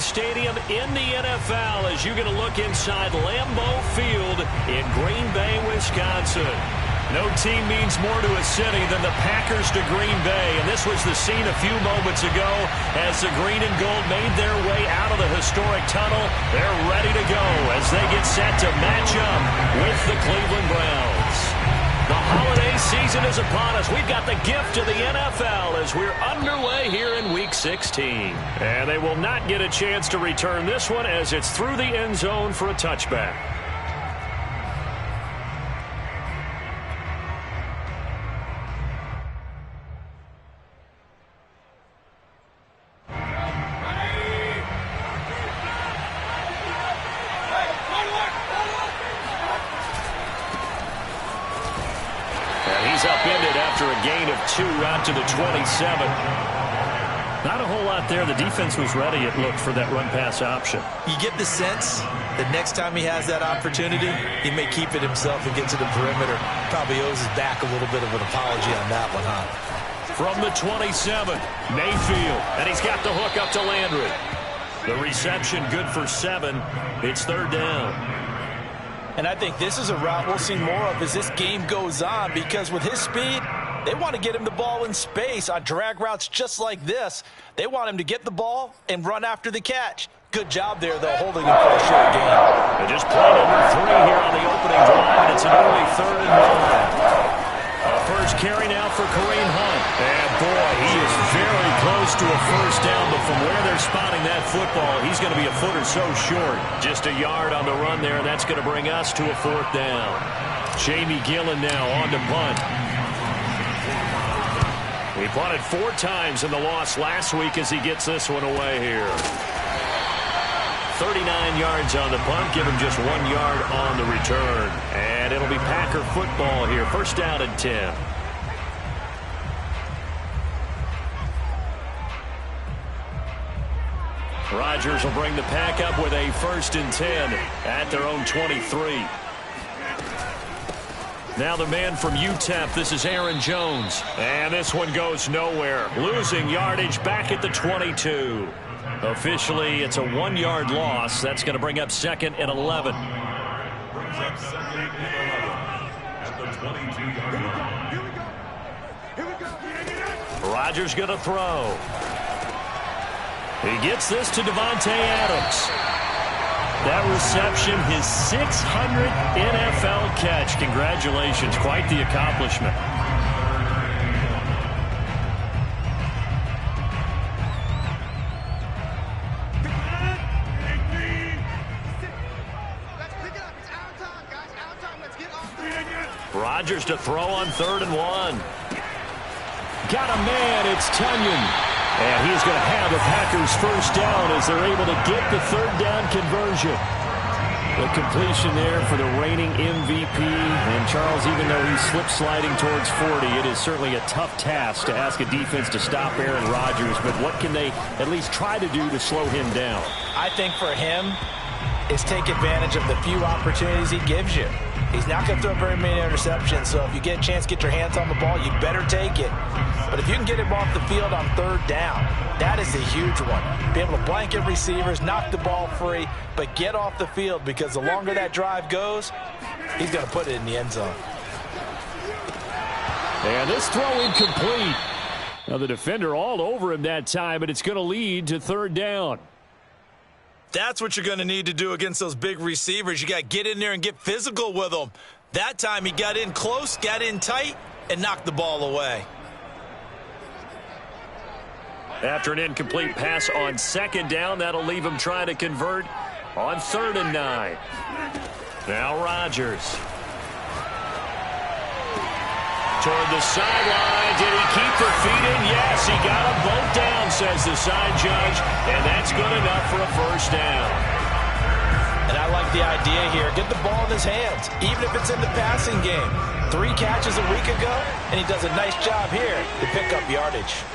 stadium in the NFL as you're going to look inside Lambeau Field in Green Bay, Wisconsin. No team means more to a city than the Packers to Green Bay, and this was the scene a few moments ago as the green and gold made their way out of the historic tunnel. They're ready to go as they get set to match up with the Cleveland Browns. The holiday season is upon us. We've got the gift of the NFL as we're underway here in Week 16. And they will not get a chance to return this one as it's through the end zone for a touchback. Upended after a gain of 2 out to the 27. Not a whole lot there. The defense was ready, it looked, for that run-pass option. You get the sense that next time he has that opportunity, he may keep it himself and get to the perimeter. Probably owes his back a little bit of an apology on that one, huh? From the 27, Mayfield, and he's got the hook up to Landry. The reception good for 7. It's 3rd down. And I think this is a route we'll see more of as this game goes on, because with his speed, they want to get him the ball in space on drag routes just like this. They want him to get the ball and run after the catch. Good job there, though, holding him for a short game. They just play number 3 here on the opening drive, and it's an early 3rd and 1. First carry now for Kareem Hunt. And, boy, he is very close to a first down, but from where they're spotting that football, he's going to be a foot or so short. Just a yard on the run there, and that's going to bring us to a 4th down. Jamie Gillen now on to punt. He punted 4 times in the loss last week as he gets this one away here. 39 yards on the punt, give him just 1 yard on the return. And it'll be Packer football here, 1st down and 10. Rodgers will bring the Pack up with a 1st and 10 at their own 23. Now the man from UTEP, this is Aaron Jones. And this one goes nowhere. Losing yardage back at the 22. Officially, it's a 1-yard loss. That's going to bring up 2nd and 11. Brings up 2nd and 11 at the 22-yard line. Rodgers going to throw. He gets this to Devontae Adams. That reception, his 600th NFL catch. Congratulations. Quite the accomplishment. Rodgers to throw on 3rd and 1. Got a man, it's Tunyon. And he's going to have the Packers' 1st down as they're able to get the 3rd down conversion. The completion there for the reigning MVP. And Charles, even though he's slip-sliding towards 40, it is certainly a tough task to ask a defense to stop Aaron Rodgers. But what can they at least try to do to slow him down? I think for him is take advantage of the few opportunities he gives you. He's not going to throw very many interceptions, so if you get a chance to get your hands on the ball, you better take it. But if you can get him off the field on 3rd down, that is a huge one. Be able to blanket receivers, knock the ball free, but get off the field, because the longer that drive goes, he's going to put it in the end zone. And this throw incomplete. Now the defender all over him that time, but it's going to lead to 3rd down. That's what you're going to need to do against those big receivers. You got to get in there and get physical with them. That time he got in close, got in tight, and knocked the ball away. After an incomplete pass on 2nd down, that'll leave him trying to convert on 3rd and 9. Now Rodgers. Toward the sideline. Did he keep the feet in? Yes, he got them both down, says the side judge. And that's good enough for a 1st down. And I like the idea here. Get the ball in his hands, even if it's in the passing game. 3 catches a week ago, and he does a nice job here to pick up yardage.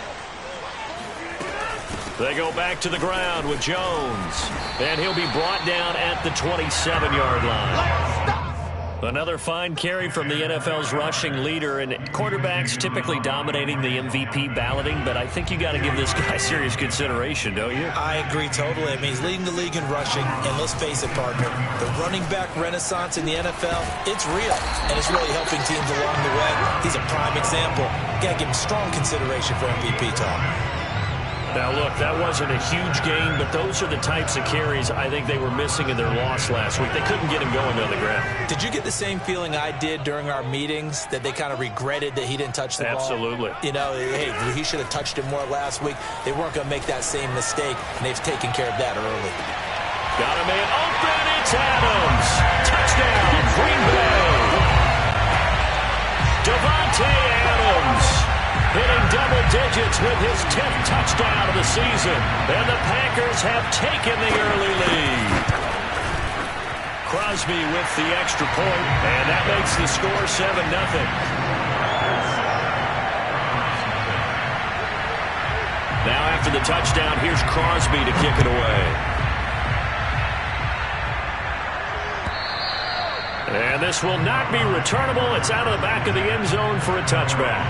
They go back to the ground with Jones. And he'll be brought down at the 27-yard line. Another fine carry from the NFL's rushing leader, and quarterbacks typically dominating the MVP balloting, but I think you got to give this guy serious consideration, don't you? I agree totally. I mean, he's leading the league in rushing, and let's face it, partner, the running back renaissance in the NFL, it's real, and it's really helping teams along the way. He's a prime example. Got to give him strong consideration for MVP talk. Now, look, that wasn't a huge gain, but those are the types of carries I think they were missing in their loss last week. They couldn't get him going on the ground. Did you get the same feeling I did during our meetings, that they kind of regretted that he didn't touch the ball? Absolutely. You know, hey, he should have touched it more last week. They weren't going to make that same mistake, and they've taken care of that early. Got a man open. It's Adams. Touchdown, Green Bay. Davante Adams hitting double digits with his 10th touchdown of the season. And the Packers have taken the early lead. Crosby with the extra point, and that makes the score 7-0. Now after the touchdown, here's Crosby to kick it away. And this will not be returnable. It's out of the back of the end zone for a touchback.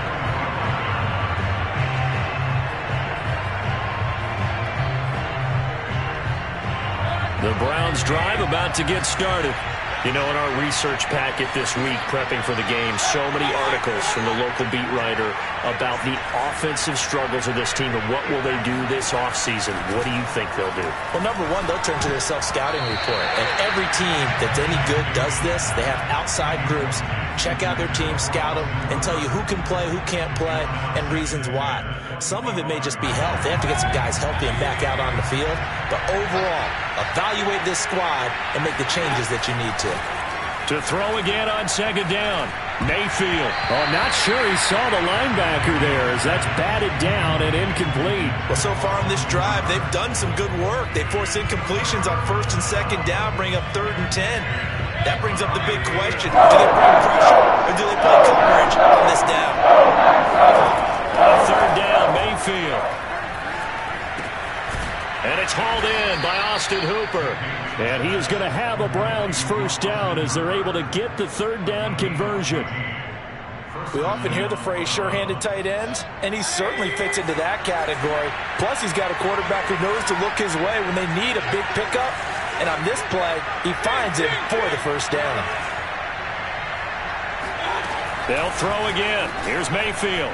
The Browns drive about to get started. You know, in our research packet this week, prepping for the game, so many articles from the local beat writer about the offensive struggles of this team and what will they do this offseason. What do you think they'll do? Well, number one, they'll turn to their self-scouting report. And every team that's any good does this. They have outside groups. Check out their team, scout them, and tell you who can play, who can't play, and reasons why. Some of it may just be health. They have to get some guys healthy and back out on the field. But overall, evaluate this squad and make the changes that you need to. To throw again on second down, Mayfield. Oh, not sure he saw the linebacker there as that's batted down and incomplete. Well, so far on this drive, they've done some good work. They force incompletions on first and second down, bring up 3rd and 10. That brings up the big question. Do they bring pressure or do they play coverage on this down? 3rd down, Mayfield. And it's hauled in by Austin Hooper. And he is going to have a Browns first down as they're able to get the 3rd down conversion. We often hear the phrase sure-handed tight ends, and he certainly fits into that category. Plus, he's got a quarterback who knows to look his way when they need a big pickup. And on this play, he finds him for the first down. They'll throw again. Here's Mayfield.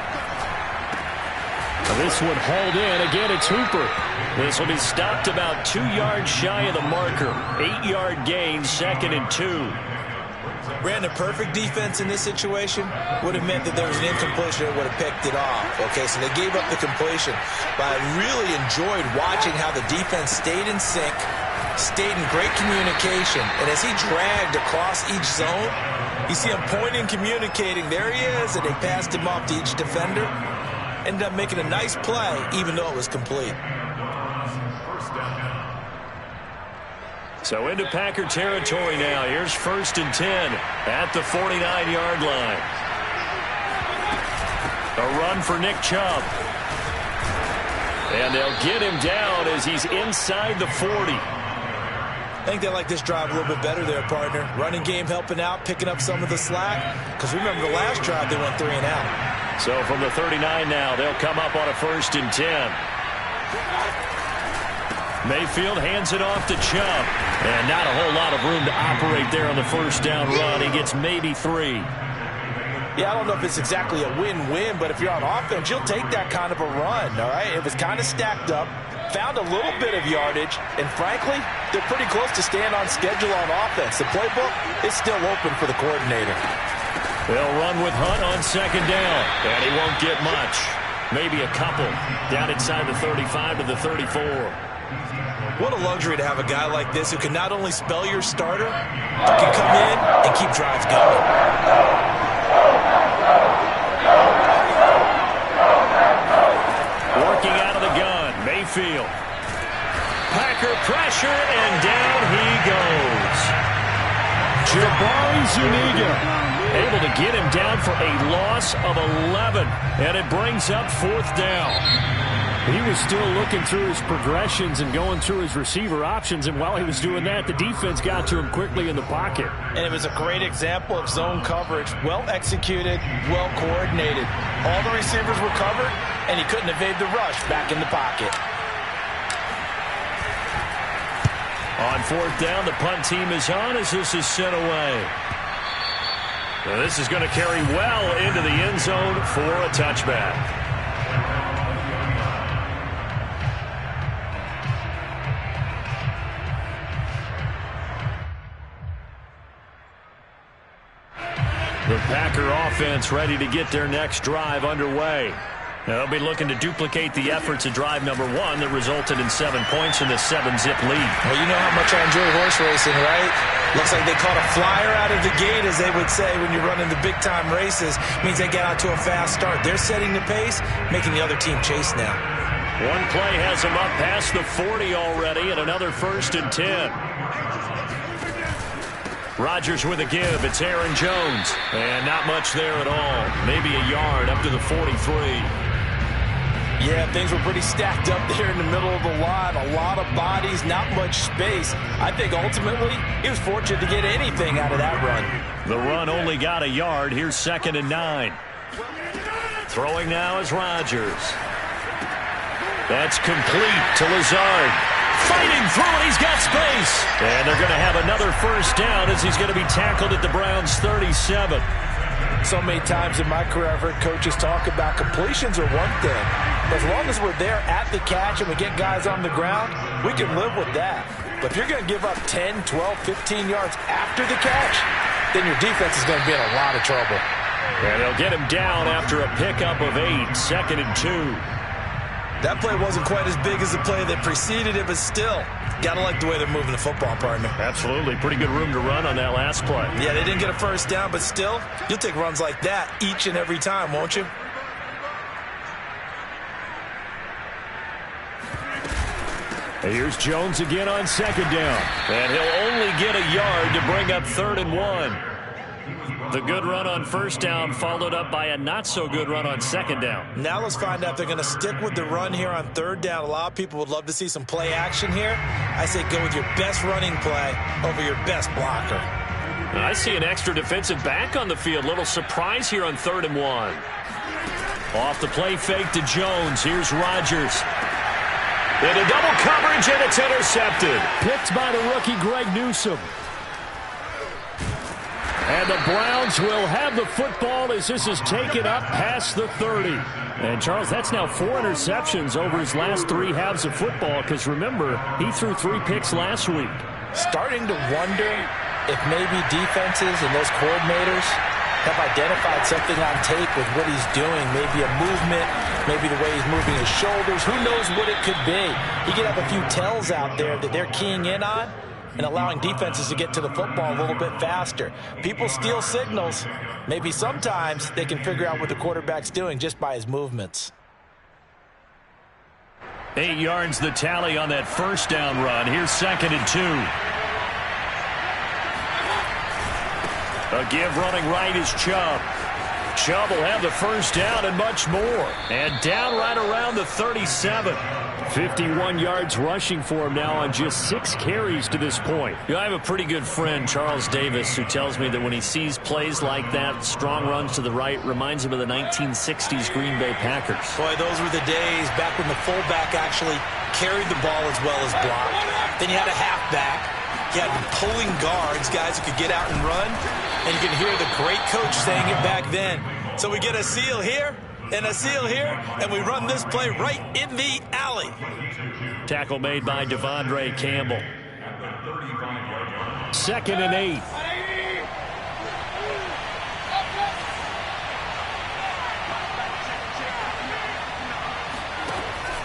This one hauled in. Again, it's Hooper. This will be stopped about 2 yards shy of the marker. 8-yard gain, 2nd and 2. Brandon, perfect defense in this situation would have meant that there was an incompletion that would have picked it off. Okay, so they gave up the completion. But I really enjoyed watching how the defense stayed in sync, stayed in great communication. And as he dragged across each zone, you see him pointing, communicating. There he is, and they passed him off to each defender. Ended up making a nice play, even though it was complete. So into Packer territory now. Here's 1st and 10 at the 49-yard line. A run for Nick Chubb. And they'll get him down as he's inside the 40. I think they like this drive a little bit better there, partner. Running game helping out, picking up some of the slack. Because remember, the last drive, they went 3 and out. So from the 39 now, they'll come up on a 1st and 10. Mayfield hands it off to Chubb. And not a whole lot of room to operate there on the first down run. He gets maybe 3. Yeah, I don't know if it's exactly a win-win, but if you're on offense, you'll take that kind of a run, all right? It was kind of stacked up, found a little bit of yardage, and frankly, they're pretty close to staying on schedule on offense. The playbook is still open for the coordinator. They'll run with Hunt on second down, and he won't get much. Maybe a couple down inside the 35 to the 34. What a luxury to have a guy like this who can not only spell your starter, but can come in and keep drives going. Working out of the gun, Mayfield. Packer pressure, and down he goes. Jabari Zuniga able to get him down for a loss of 11, and it brings up 4th down. He was still looking through his progressions and going through his receiver options, and while he was doing that, the defense got to him quickly in the pocket. And it was a great example of zone coverage. Well executed, well coordinated. All the receivers were covered, and he couldn't evade the rush back in the pocket. On fourth down, the punt team is on as this is sent away. Now this is going to carry well into the end zone for a touchback. The Packer offense ready to get their next drive underway. They'll be looking to duplicate the efforts of drive number 1 that resulted in 7 points in the 7-zip lead. Well, you know how much I enjoy horse racing, right? Looks like they caught a flyer out of the gate, as they would say when you're running the big-time races. Means they get out to a fast start. They're setting the pace, making the other team chase now. One play has them up past the 40 already, and another 1st and 10. Rodgers with a give. It's Aaron Jones. And not much there at all. Maybe a yard up to the 43. Yeah, things were pretty stacked up there in the middle of the line. A lot of bodies, not much space. I think ultimately he was fortunate to get anything out of that run. The run only got a yard. Here's 2nd and 9. Throwing now is Rodgers. That's complete to Lazard. Fighting through it, he's got space. And they're going to have another 1st down as he's going to be tackled at the Browns' 37. So many times in my career I've heard coaches talk about completions are one thing. But as long as we're there at the catch and we get guys on the ground, we can live with that. But if you're going to give up 10, 12, 15 yards after the catch, then your defense is going to be in a lot of trouble. And they'll get him down after a pickup of 8, 2nd and 2. That play wasn't quite as big as the play that preceded it, but still, got to like the way they're moving the football, partner. Absolutely. Pretty good room to run on that last play. Yeah, they didn't get a 1st down, but still, you'll take runs like that each and every time, won't you? Here's Jones again on 2nd down. And he'll only get a yard to bring up 3rd and 1. The good run on 1st down followed up by a not-so-good run on 2nd down. Now let's find out if they're going to stick with the run here on 3rd down. A lot of people would love to see some play action here. I say go with your best running play over your best blocker. I see an extra defensive back on the field. Little surprise here on 3rd and 1. Off the play fake to Jones. Here's Rodgers. Into double coverage, and it's intercepted. Picked by the rookie Greg Newsome. And the Browns will have the football as this is taken up past the 30. And, Charles, that's now 4 interceptions over his last 3 halves of football because, remember, he threw 3 picks last week. Starting to wonder if maybe defenses and those coordinators have identified something on tape with what he's doing. Maybe a movement, maybe the way he's moving his shoulders. Who knows what it could be? He could have a few tells out there that they're keying in on and allowing defenses to get to the football a little bit faster. People steal signals. Maybe sometimes they can figure out what the quarterback's doing just by his movements. 8 yards the tally on that 1st down run. Here's 2nd and 2. A give running right is Chubb. Chubb will have the 1st down and much more. And down right around the 37. 51 yards rushing for him now on just 6 carries to this point. You know, I have a pretty good friend, Charles Davis, who tells me that when he sees plays like that, strong runs to the right, reminds him of the 1960s Green Bay Packers. Boy, those were the days back when the fullback actually carried the ball as well as blocked. Then you had a halfback. You had pulling guards, guys who could get out and run. And you can hear the great coach saying it back then. So we get a seal here and a seal here, and we run this play right in the alley. Tackle made by Devondre Campbell. 2nd and 8.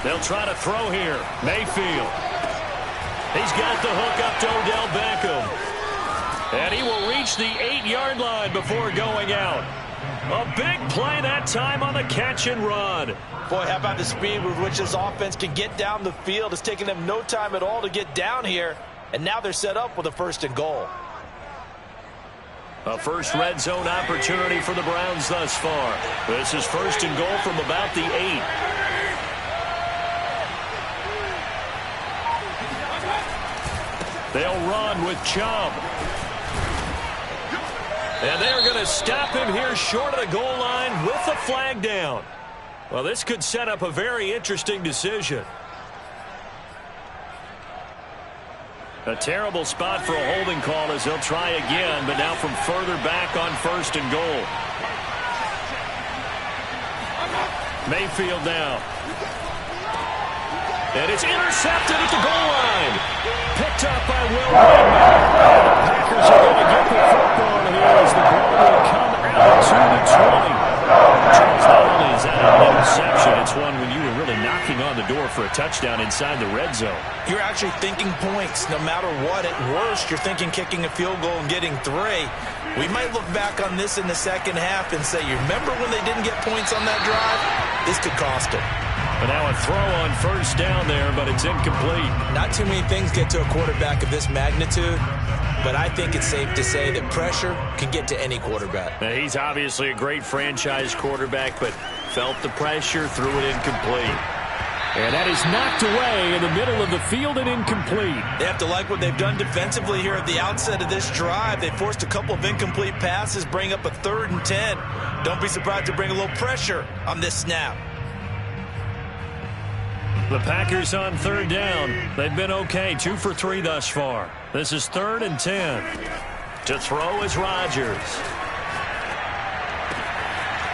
They'll try to throw here. Mayfield. He's got the hook up to Odell Beckham. And he will reach the 8-yard line before going out. A big play that time on the catch and run. Boy, how about the speed with which this offense can get down the field? It's taken them no time at all to get down here. And now they're set up with a 1st and goal. A first red zone opportunity for the Browns thus far. This is 1st and goal from about the 8. They'll run with Chubb. And they're going to stop him here short of the goal line with the flag down. Well, this could set up a very interesting decision. A terrible spot for a holding call as they'll try again, but now from further back on 1st and goal. Mayfield now. And it's intercepted at the goal line. Picked up by Will Wayman. The Packers are going to get the football here as the ball will come out to the 20. Charles, not only is that an interception, it's one when you were really knocking on the door for a touchdown inside the red zone. You're actually thinking points no matter what. At worst, you're thinking kicking a field goal and getting 3. We might look back on this in the second half and say, you remember when they didn't get points on that drive? This could cost them. But now a throw on 1st down there, but it's incomplete. Not too many things get to a quarterback of this magnitude, but I think it's safe to say that pressure can get to any quarterback. Now, he's obviously a great franchise quarterback, but felt the pressure, threw it incomplete. And that is knocked away in the middle of the field and incomplete. They have to like what they've done defensively here at the outset of this drive. They forced a couple of incomplete passes, bring up a 3rd and 10. Don't be surprised to bring a little pressure on this snap. The Packers on 3rd down. They've been okay, 2 for 3 thus far. This is 3rd and 10. To throw is Rodgers.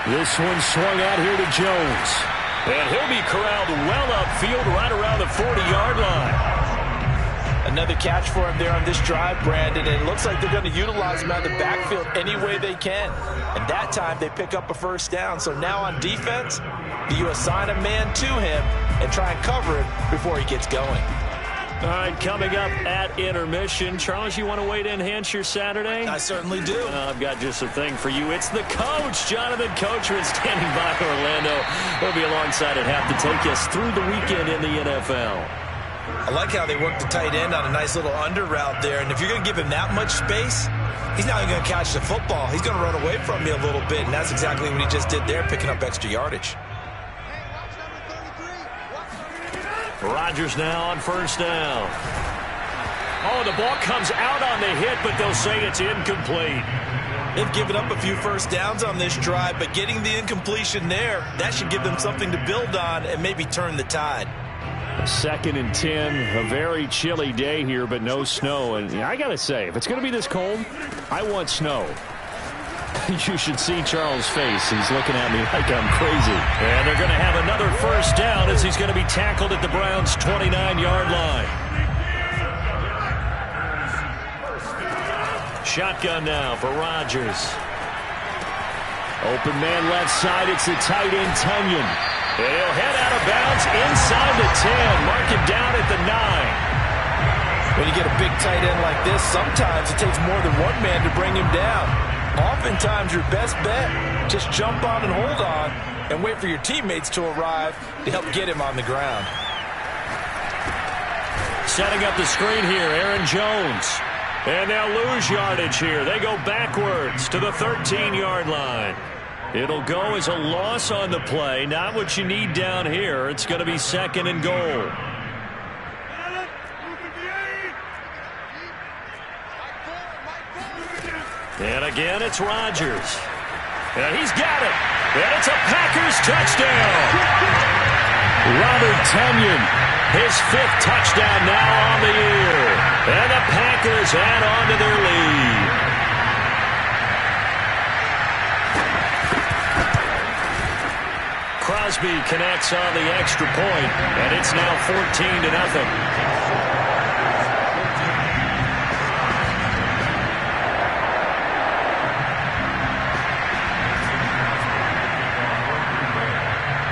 This one swung out here to Jones. And he'll be corralled well upfield right around the 40-yard line. Another catch for him there on this drive, Brandon, and it looks like they're going to utilize him out of the backfield any way they can. And that time they pick up a 1st down. So now on defense, do you assign a man to him and try and cover him before he gets going? All right, coming up at intermission. Charles, you want to wait to enhance your Saturday? I certainly do. I've got just a thing for you. It's the coach, Jonathan Coachman, standing by Orlando. He'll be alongside at half to take us through the weekend in the NFL. I like how they work the tight end on a nice little under route there. And if you're going to give him that much space, he's not even going to catch the football. He's going to run away from you a little bit, and that's exactly what he just did there, picking up extra yardage. Rodgers now on 1st down. Oh, the ball comes out on the hit, but they'll say it's incomplete. They've given up a few 1st downs on this drive, but getting the incompletion there, that should give them something to build on and maybe turn the tide. 2nd and 10, a very chilly day here, but no snow. And I got to say, if it's going to be this cold, I want snow. You should see Charles' face. He's looking at me like I'm crazy. And they're going to have another 1st down as he's going to be tackled at the Browns' 29-yard line. Shotgun now for Rodgers. Open man left side. It's the tight end, Tunyon. And he'll head out of bounds inside the 10. Mark him down at the 9. When you get a big tight end like this, sometimes it takes more than one man to bring him down. Oftentimes, your best bet, just jump on and hold on and wait for your teammates to arrive to help get him on the ground. Setting up the screen here, Aaron Jones. And they'll lose yardage here. They go backwards to the 13-yard line. It'll go as a loss on the play. Not what you need down here. It's going to be 2nd and goal. And again, it's Rodgers. And he's got it. And it's a Packers touchdown. Robert Tunyon, his 5th touchdown now on the year. And the Packers add on to their lead. Crosby connects on the extra point, and it's now 14-0.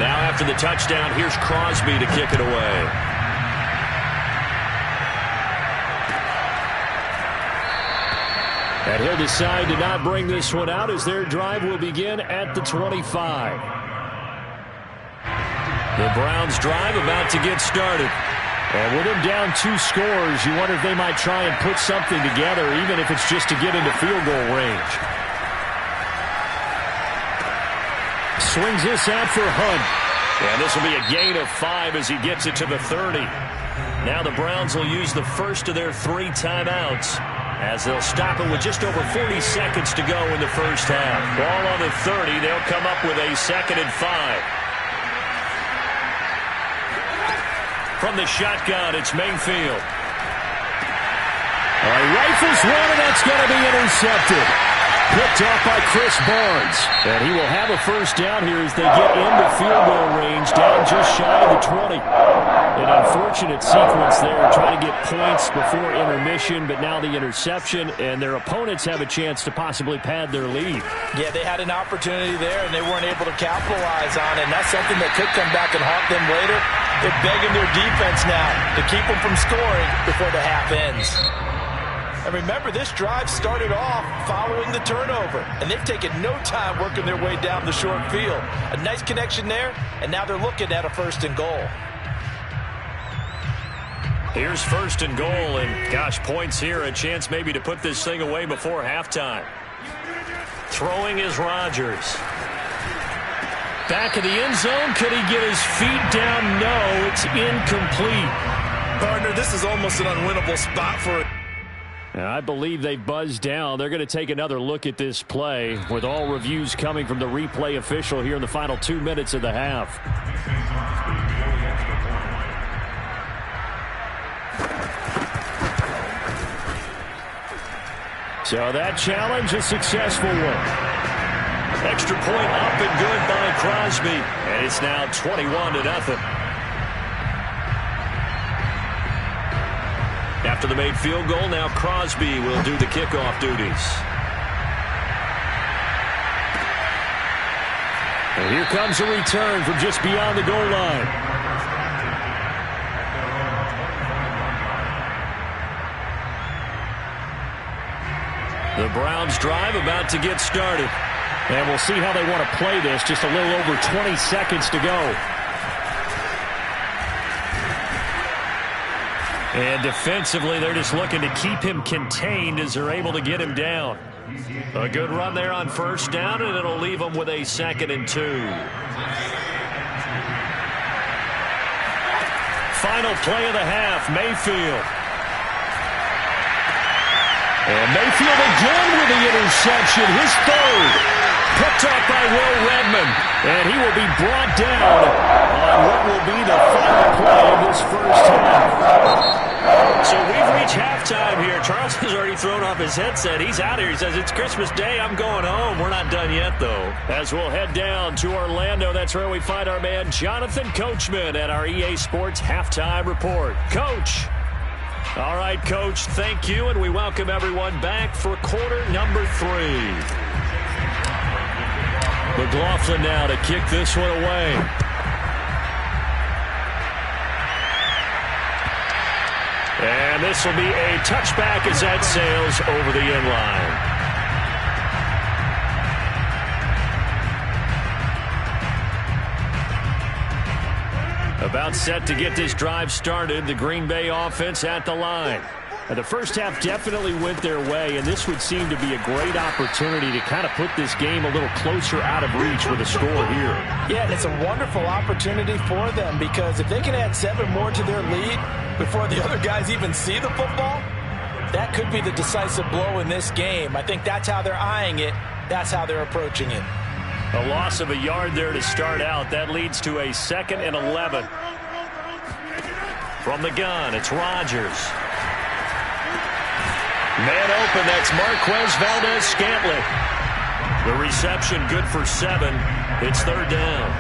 Now after the touchdown, here's Crosby to kick it away. And he'll decide to not bring this one out as their drive will begin at the 25. The Browns drive about to get started. And with them down 2 scores, you wonder if they might try and put something together, even if it's just to get into field goal range. Swings this out for Hunt. And this will be a gain of 5 as he gets it to the 30. Now the Browns will use the first of their 3 timeouts as they'll stop it with just over 40 seconds to go in the first half. Ball on the 30. They'll come up with a 2nd and 5. From the shotgun, it's Mayfield. Rifles one, and that's going to be intercepted. Picked off by Chris Barnes. And he will have a first down here as they get into field goal range, down just shy of the 20. An unfortunate sequence there, trying to get points before intermission, but now the interception, and their opponents have a chance to possibly pad their lead. Yeah, they had an opportunity there, and they weren't able to capitalize on it, and that's something that could come back and haunt them later. They're begging their defense now to keep them from scoring before the half ends. And remember, this drive started off following the turnover, and they've taken no time working their way down the short field. A nice connection there, and now they're looking at a 1st and goal. Here's 1st and goal, and gosh, points here, a chance maybe to put this thing away before halftime. Throwing is Rodgers. Back of the end zone, could he get his feet down? No, it's incomplete. Partner, this is almost an unwinnable spot for it. I believe they buzzed down. They're going to take another look at this play with all reviews coming from the replay official here in the final 2 minutes of the half. So that challenge, a successful one. Extra point up and good by Crosby. And it's now 21-0. After the made field goal, now Crosby will do the kickoff duties. And here comes a return from just beyond the goal line. The Browns drive about to get started. And we'll see how they want to play this. Just a little over 20 seconds to go. And defensively, they're just looking to keep him contained as they're able to get him down. A good run there on 1st down, and it'll leave them with a 2nd and 2. Final play of the half, Mayfield. And Mayfield again with the interception, his 3rd. Picked up by Will Redmond, and he will be brought down on what will be the final play of this first half. So we've reached halftime here. Charles has already thrown off his headset. He's out here. He says, it's Christmas Day. I'm going home. We're not done yet, though. As we'll head down to Orlando, that's where we find our man Jonathan Coachman at our EA Sports Halftime Report. Coach. All right, Coach, thank you, and we welcome everyone back for quarter number 3. McLaughlin now to kick this one away. And this will be a touchback as that sails over the end line. About set to get this drive started. The Green Bay offense at the line. And the first half definitely went their way, and this would seem to be a great opportunity to kind of put this game a little closer out of reach with a score here. Yeah, and it's a wonderful opportunity for them because if they can add 7 more to their lead before the other guys even see the football, that could be the decisive blow in this game. I think that's how they're eyeing it. That's how they're approaching it. A loss of a yard there to start out. That leads to a 2nd and 11. From the gun, it's Rodgers. Man open, that's Marquez Valdez-Scantling. The reception good for 7. It's 3rd down.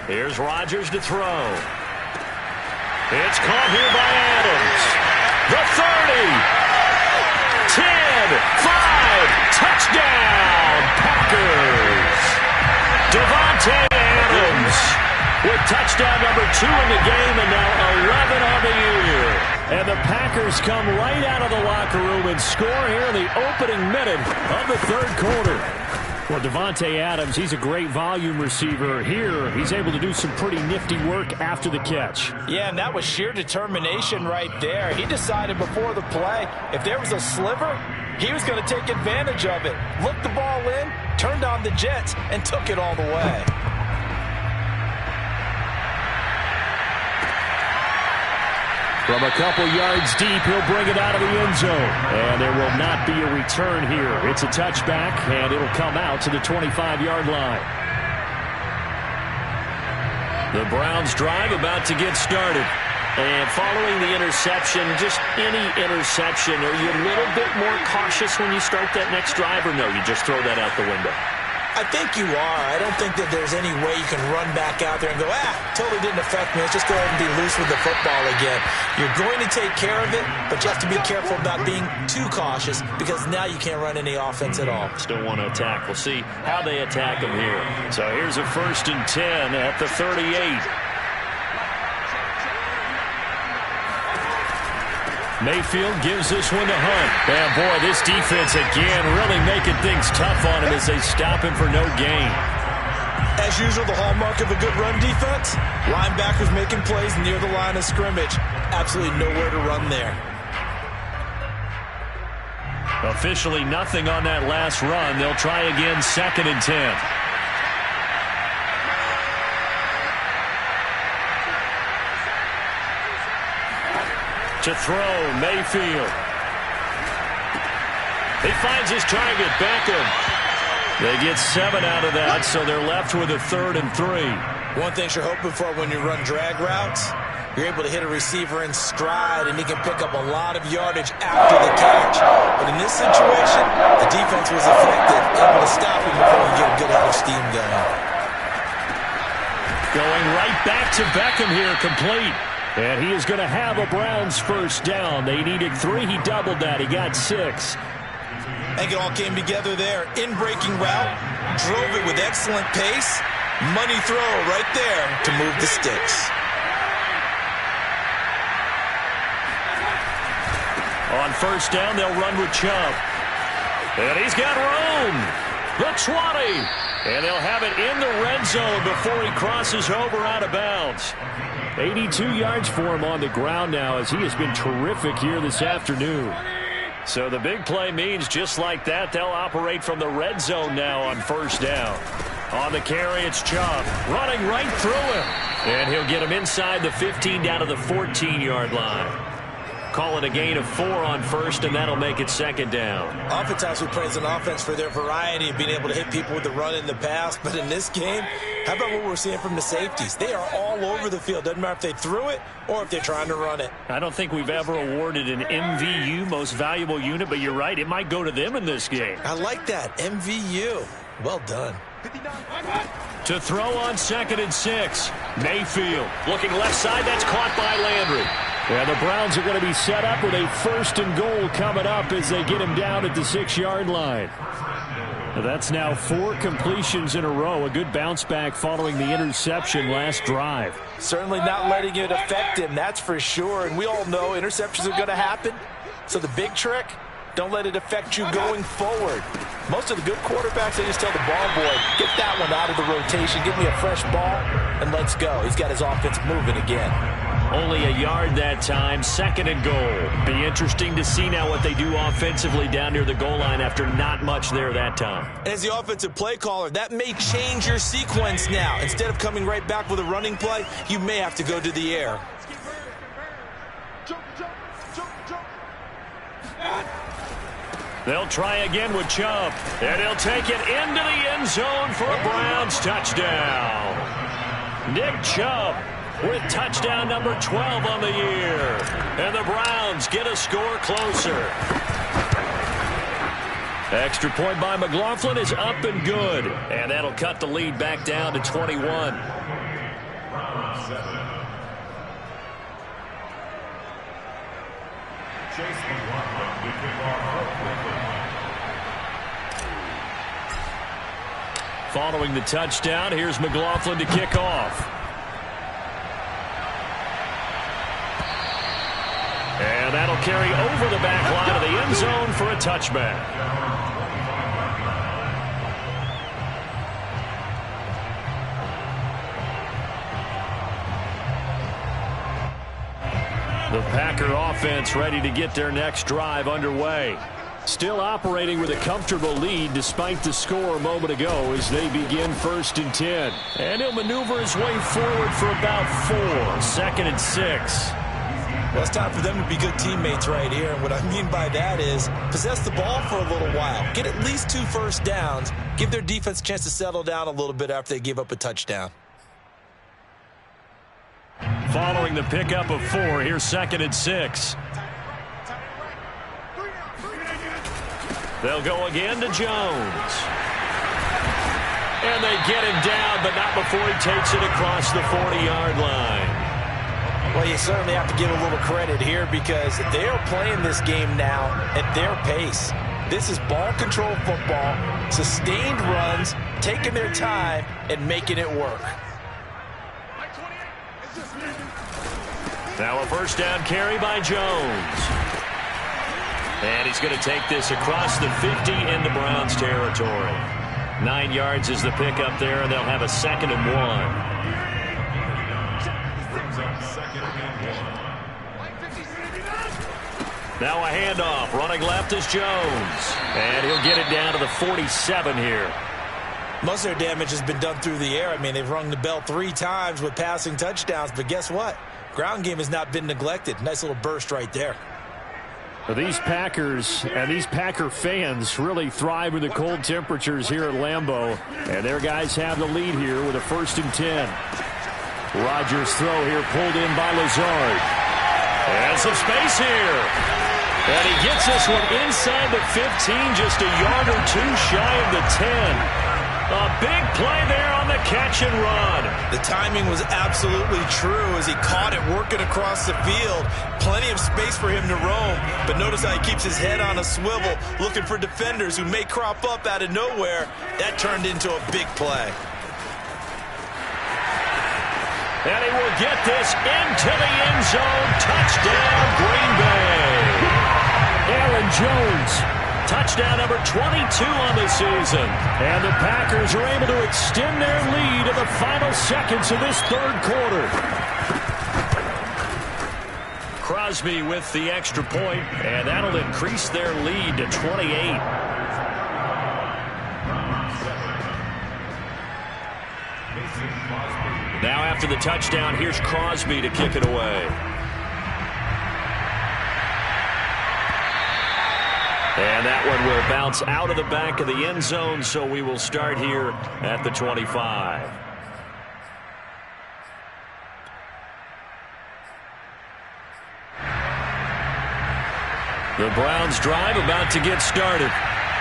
Here's Rodgers to throw. It's caught here by Adams. The 30. 10. 5. Touchdown, Packers. Devontae Adams with touchdown number 2 in the game and now 11 on the year. And the Packers come right out of the locker room and score here in the opening minute of the 3rd quarter. Well, Davante Adams, he's a great volume receiver. Here, he's able to do some pretty nifty work after the catch. Yeah, and that was sheer determination right there. He decided before the play, if there was a sliver, he was going to take advantage of it. Looked the ball in, turned on the jets, and took it all the way. From a couple yards deep, he'll bring it out of the end zone. And there will not be a return here. It's a touchback, and it'll come out to the 25-yard line. The Browns drive about to get started. And following the interception, just any interception, are you a little bit more cautious when you start that next drive, or no, you just throw that out the window? I think you are. I don't think that there's any way you can run back out there and go, totally didn't affect me. Let's just go ahead and be loose with the football again. You're going to take care of it, but you have to be careful about being too cautious because now you can't run any offense at all. Still want to attack. We'll see how they attack them here. So here's a 1st and 10 at the 38. Mayfield gives this one to Hunt. And, boy, this defense again really making things tough on him as they stop him for no gain. As usual, the hallmark of a good run defense, linebackers making plays near the line of scrimmage. Absolutely nowhere to run there. Officially nothing on that last run. They'll try again 2nd and 10. To throw, Mayfield. He finds his target, Beckham. They get 7 out of that, so they're left with a 3rd and 3. One thing you're hoping for when you run drag routes, you're able to hit a receiver in stride, and he can pick up a lot of yardage after the catch. But in this situation, the defense was effective, able to stop him before he get a good head of steam going. Going right back to Beckham here, complete. And he is going to have a Browns 1st down. They needed 3. He doubled that. He got 6. I think it all came together there. In-breaking route, drove it with excellent pace. Money throw right there to move the sticks. On 1st down, they'll run with Chubb. And he's got room. The 20. And they'll have it in the red zone before he crosses over out of bounds. 82 yards for him on the ground now as he has been terrific here this afternoon. So the big play means just like that, they'll operate from the red zone now on 1st down. On the carry, it's Chubb running right through him. And he'll get him inside the 15 down to the 14-yard line. Call it a gain of 4 on 1st, and that'll make it 2nd down. Oftentimes we praise an offense for their variety of being able to hit people with the run in the pass. But in this game, how about what we're seeing from the safeties? They are all over the field. Doesn't matter if they threw it or if they're trying to run it. I don't think we've ever awarded an MVU, most valuable unit, but you're right. It might go to them in this game. I like that. MVU. Well done. To throw on 2nd and 6. Mayfield looking left side. That's caught by Landry. Yeah, the Browns are going to be set up with a 1st and goal coming up as they get him down at the 6-yard line. That's now 4 completions in a row. A good bounce back following the interception last drive. Certainly not letting it affect him, that's for sure. And we all know interceptions are going to happen. So the big trick, don't let it affect you going forward. Most of the good quarterbacks, they just tell the ball boy, get that one out of the rotation, give me a fresh ball, and let's go. He's got his offense moving again. Only a yard that time, 2nd and goal. Be interesting to see now what they do offensively down near the goal line after not much there that time. As the offensive play caller, that may change your sequence now. Instead of coming right back with a running play, you may have to go to the air. They'll try again with Chubb, and he'll take it into the end zone for a Browns touchdown. Nick Chubb with touchdown number 12 on the year. And the Browns get a score closer. Extra point by McLaughlin is up and good. And that'll cut the lead back down to 21. Following the touchdown, here's McLaughlin to kick off. And that'll carry over the back line of the end zone for a touchback. The Packer offense ready to get their next drive underway. Still operating with a comfortable lead despite the score a moment ago as they begin 1st and 10. And he'll maneuver his way forward for about 4. 2nd and 6. Well, it's time for them to be good teammates right here. And what I mean by that is possess the ball for a little while. Get at least 2 first downs. Give their defense a chance to settle down a little bit after they give up a touchdown. Following the pickup of 4, here's 2nd and 6. They'll go again to Jones. And they get him down, but not before he takes it across the 40-yard line. Well, you certainly have to give a little credit here because they are playing this game now at their pace. This is ball control football, sustained runs, taking their time, and making it work. Now a first down carry by Jones. And he's going to take this across the 50 into Browns territory. 9 yards is the pickup there, and they'll have a 2nd and 1. Now a handoff. Running left is Jones. And he'll get it down to the 47 here. Most of their damage has been done through the air. I mean, they've rung the bell 3 times with passing touchdowns, but guess what? Ground game has not been neglected. Nice little burst right there. These Packers and these Packer fans really thrive in the cold temperatures here at Lambeau. And their guys have the lead here with a 1st and 10. Rodgers' throw here pulled in by Lazard. And some space here. And he gets this one inside the 15, just a yard or 2 shy of the 10. A big play there on the catch and run. The timing was absolutely true as he caught it working across the field. Plenty of space for him to roam. But notice how he keeps his head on a swivel, looking for defenders who may crop up out of nowhere. That turned into a big play. And he will get this into the end zone. Touchdown, Green Bay. Aaron Jones. Touchdown number 22 on the season. And the Packers are able to extend their lead in the final seconds of this 3rd quarter. Crosby with the extra point, and that'll increase their lead to 28. Now after the touchdown, here's Crosby to kick it away. And that one will bounce out of the back of the end zone, so we will start here at the 25. The Browns drive about to get started.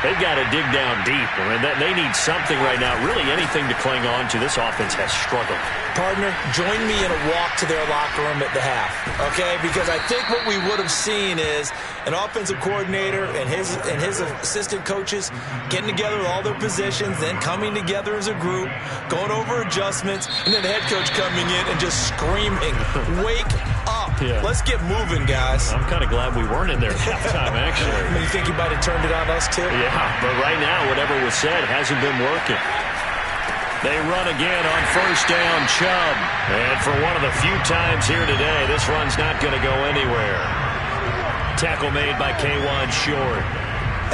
They've got to dig down deep. I mean, they need something right now, really anything to cling on to. This offense has struggled. Partner, join me in a walk to their locker room at the half, okay? Because I think what we would have seen is an offensive coordinator and his assistant coaches getting together with all their positions, then coming together as a group, going over adjustments, and then the head coach coming in and just screaming, "Wake up. Yeah. Let's get moving, guys." I'm kind of glad we weren't in there at halftime, actually. I mean, you think he might have turned it on us, too? Yeah, but right now, whatever was said hasn't been working. They run again on first down, Chubb. And for one of the few times here today, this run's not going to go anywhere. Tackle made by K1 Short.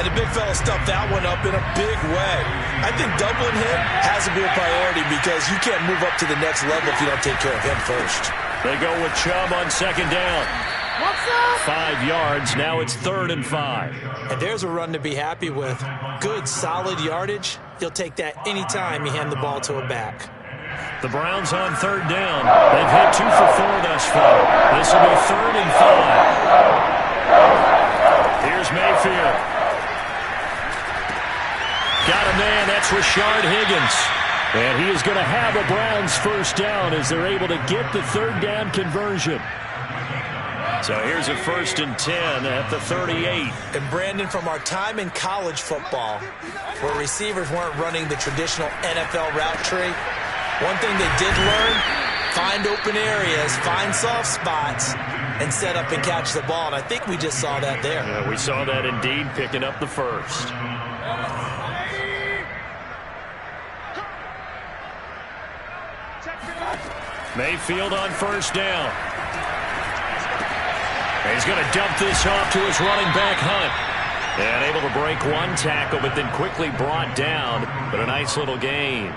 And the big fella stuffed that one up in a big way. I think doubling him has to be a priority because you can't move up to the next level if you don't take care of him first. They go with Chubb on second down. What's up? 5 yards. Now it's 3rd and 5. And there's a run to be happy with. Good, solid yardage. You'll take that anytime you hand the ball to a back. The Browns on 3rd down. They've hit 2 for 4 thus far. This will be 3rd and 5. Here's Mayfield. Got a man. That's Rashard Higgins. And he is going to have a Browns first down as they're able to get the 3rd down conversion. So here's a 1st and 10 at the 38. And Brandon, from our time in college football, where receivers weren't running the traditional NFL route tree, one thing they did learn, find open areas, find soft spots, and set up and catch the ball. And I think we just saw that there. Yeah, we saw that indeed, picking up the first. Mayfield on first down. he's going to dump this off to his running back, Hunt. And able to break one tackle, but then quickly brought down. But a nice little gain.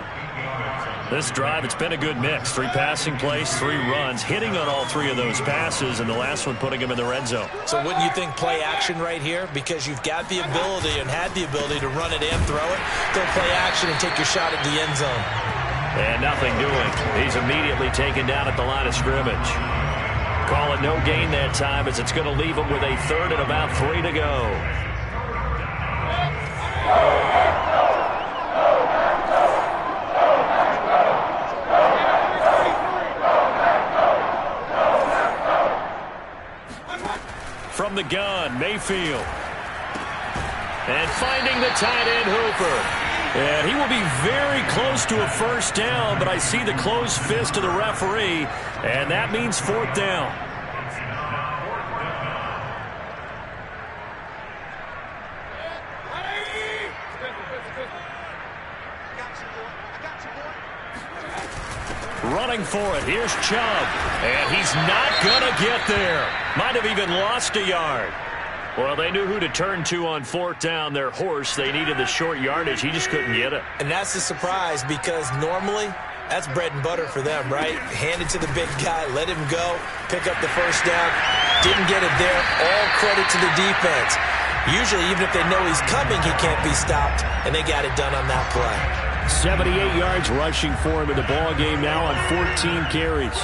This drive, it's been a good mix. 3 passing plays, 3 runs, hitting on all 3 of those passes, and the last one putting him in the red zone. So wouldn't you think play action right here? Because you've got the ability and had the ability to run it and throw it. Go play action and take your shot at the end zone. And nothing doing. He's immediately taken down at the line of scrimmage. Call it no gain that time, as it's going to leave him with a 3rd and about 3 to go. From the gun, Mayfield. And finding the tight end, Hooper. And he will be very close to a first down, but I see the closed fist of the referee, and that means 4th down. Running for it. Here's Chubb. And he's not going to get there. Might have even lost a yard. Well, they knew who to turn to on 4th down. Their horse, they needed the short yardage. He just couldn't get it. And that's a surprise, because normally that's bread and butter for them, right? Hand it to the big guy, let him go, pick up the first down. Didn't get it there. All credit to the defense. Usually, even if they know he's coming, he can't be stopped, and they got it done on that play. 78 yards rushing for him in the ball game now on 14 carries.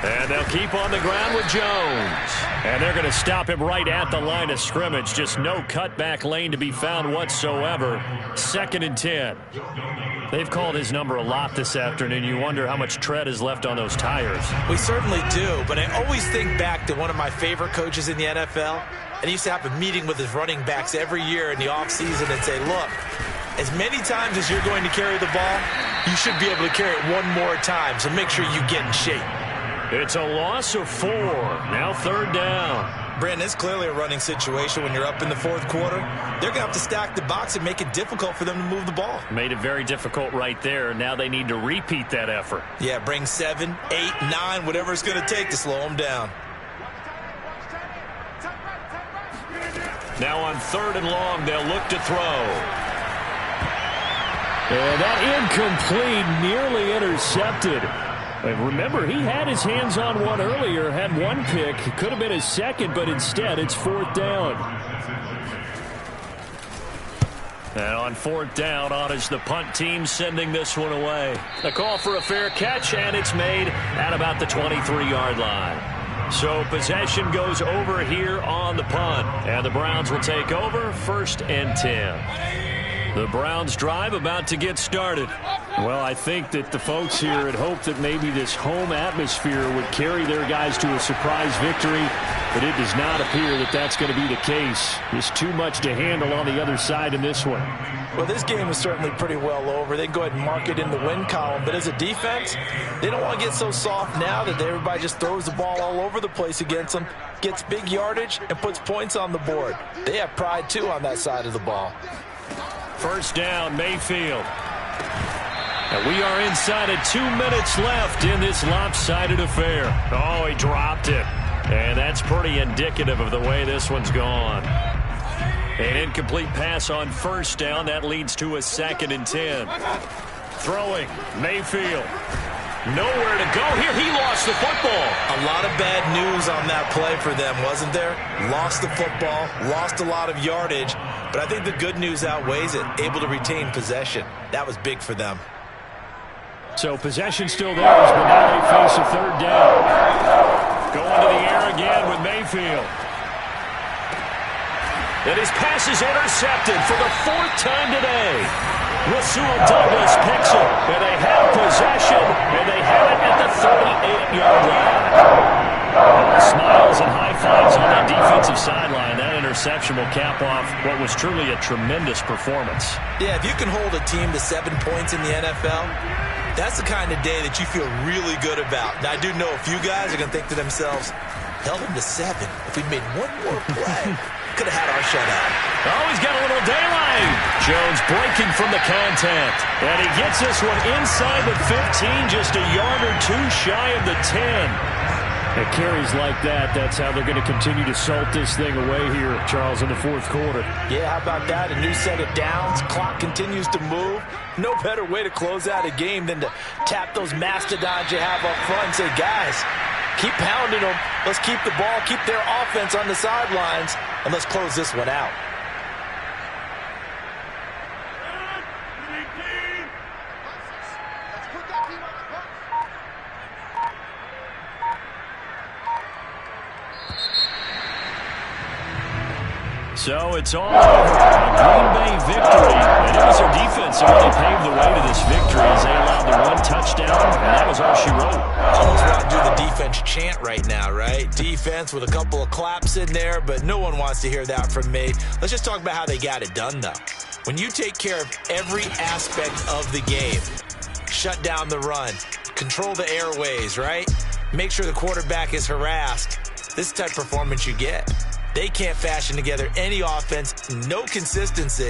And they'll keep on the ground with Jones. And they're going to stop him right at the line of scrimmage. Just no cutback lane to be found whatsoever. 2nd and 10. They've called his number a lot this afternoon. You wonder how much tread is left on those tires. We certainly do, but I always think back to one of my favorite coaches in the NFL. And he used to have a meeting with his running backs every year in the offseason and say, look, as many times as you're going to carry the ball, you should be able to carry it one more time, so make sure you get in shape. It's a loss of 4. Now 3rd down. Brandon, it's clearly a running situation when you're up in the 4th quarter. They're going to have to stack the box and make it difficult for them to move the ball. Made it very difficult right there. Now they need to repeat that effort. Yeah, bring 7, 8, 9, whatever it's going to take to slow them down. Now on 3rd and long, they'll look to throw. And that incomplete, nearly intercepted. Remember, he had his hands on one earlier, had one pick. It could have been his 2nd, but instead it's 4th down. And on 4th down, on is the punt team sending this one away. A call for a fair catch, and it's made at about the 23-yard line. So possession goes over here on the punt, and the Browns will take over 1st and 10. The Browns drive about to get started. Well, I think that the folks here had hoped that maybe this home atmosphere would carry their guys to a surprise victory, but it does not appear that that's going to be the case. There's too much to handle on the other side in this one. Well, this game is certainly pretty well over. They can go ahead and mark it in the win column, but as a defense, they don't want to get so soft now that everybody just throws the ball all over the place against them, gets big yardage, and puts points on the board. They have pride, too, on that side of the ball. 1st down, Mayfield. And we are inside of 2 minutes left in this lopsided affair. Oh, he dropped it. And that's pretty indicative of the way this one's gone. An incomplete pass on 1st down. That leads to a 2nd and 10. Throwing, Mayfield. Nowhere to go here. He lost the football. A lot of bad news on that play for them, wasn't there? Lost the football, lost a lot of yardage, but I think the good news outweighs it. Able to retain possession. That was big for them. So possession still theirs, but now they face a 3rd down. Going to the air again with Mayfield. And his pass is intercepted for the 4th time today. Rasul Douglas picks it, and they have possession, and they have it at the 38-yard line. Smiles and high fives on that defensive sideline. That interception will cap off what was truly a tremendous performance. Yeah, if you can hold a team to 7 points in the NFL, that's the kind of day that you feel really good about. Now, I do know a few guys are going to think to themselves, held them to 7. If we made one more play. could have had our shutout. Oh, he's got a little daylight. Jones breaking from the contact. And he gets this one inside the 15, just a yard or two shy of the 10. At carries like that, that's how they're going to continue to salt this thing away here, Charles, in the fourth quarter. Yeah, how about that? A new set of downs. Clock continues to move. No better way to close out a game than to tap those mastodons you have up front and say, guys, keep pounding them. Let's keep the ball, keep their offense on the sidelines, and let's close this one out. So it's all over. Green Bay victory. And it was their defense that really paved the way to this victory as they allowed the one touchdown, and that was all she wrote. Almost want to do the defense chant right now, right? Defense with a couple of claps in there, but no one wants to hear that from me. Let's just talk about how they got it done, though. When you take care of every aspect of the game, shut down the run, control the airways, right? Make sure the quarterback is harassed. This is the type of performance you get. They can't fashion together any offense, no consistency.